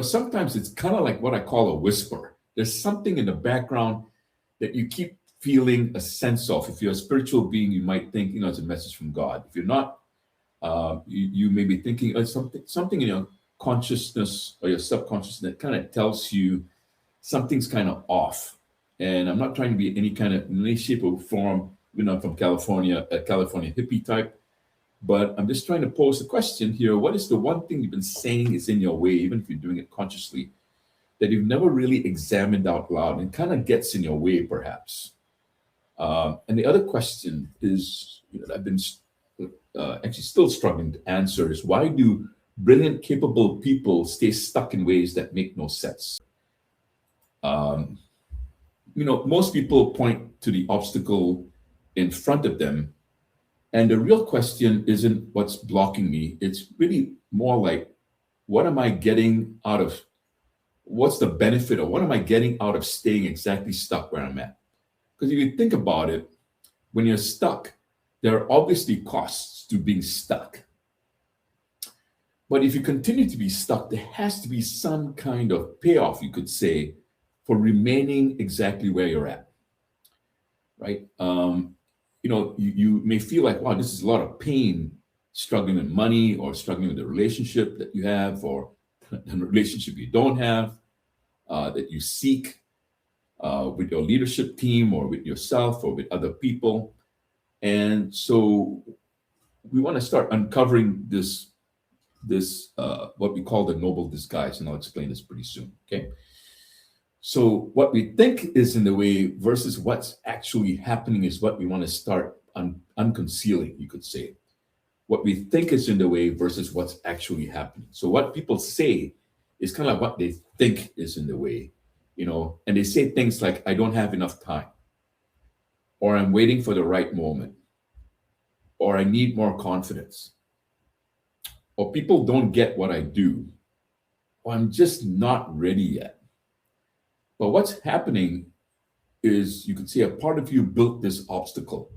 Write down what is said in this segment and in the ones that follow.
Sometimes it's kind of like what I call a whisper. There's something in the background that you keep feeling a sense of. If you're a spiritual being, you might think, it's a message from God. If you're not, you may be thinking something in your consciousness or your subconscious that kind of tells you something's kind of off. And I'm not trying to be any kind of in any shape or form, I'm from California, a California hippie type, but I'm just trying to pose the question here. What is the one thing you've been saying is in your way, even if you're doing it consciously, that you've never really examined out loud and kind of gets in your way, perhaps? And the other question is, I've been actually still struggling to answer is, why do brilliant, capable people stay stuck in ways that make no sense? Um, Most people point to the obstacle in front of them. And the real question isn't what's blocking me. It's really more like, what am I getting out of, what's the benefit, or what am I getting out of staying exactly stuck where I'm at? Because if you think about it, when you're stuck, there are obviously costs to being stuck. But if you continue to be stuck, there has to be some kind of payoff, you could say, for remaining exactly where you're at, right? You may feel like, wow, this is a lot of pain, struggling with money or struggling with the relationship that you have or the relationship you don't have, that you seek with your leadership team or with yourself or with other people. And so we want to start uncovering this what we call the noble disguise, and I'll explain this pretty soon. Okay. So what we think is in the way versus what's actually happening is what we want to start unconcealing, you could say. What we think is in the way versus what's actually happening. So what people say is kind of like what they think is in the way, and they say things like, I don't have enough time, or I'm waiting for the right moment, or I need more confidence, or people don't get what I do, or I'm just not ready yet. But what's happening is, you could say, a part of you built this obstacle,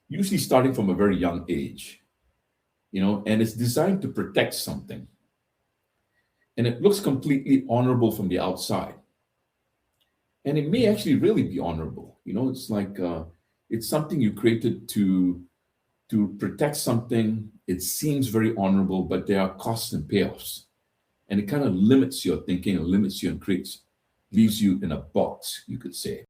usually starting from a very young age, and it's designed to protect something. And it looks completely honorable from the outside. And it may actually really be honorable. It's like it's something you created to protect something. It seems very honorable, but there are costs and payoffs. And it kind of limits your thinking and limits you and leaves you in a box, you could say.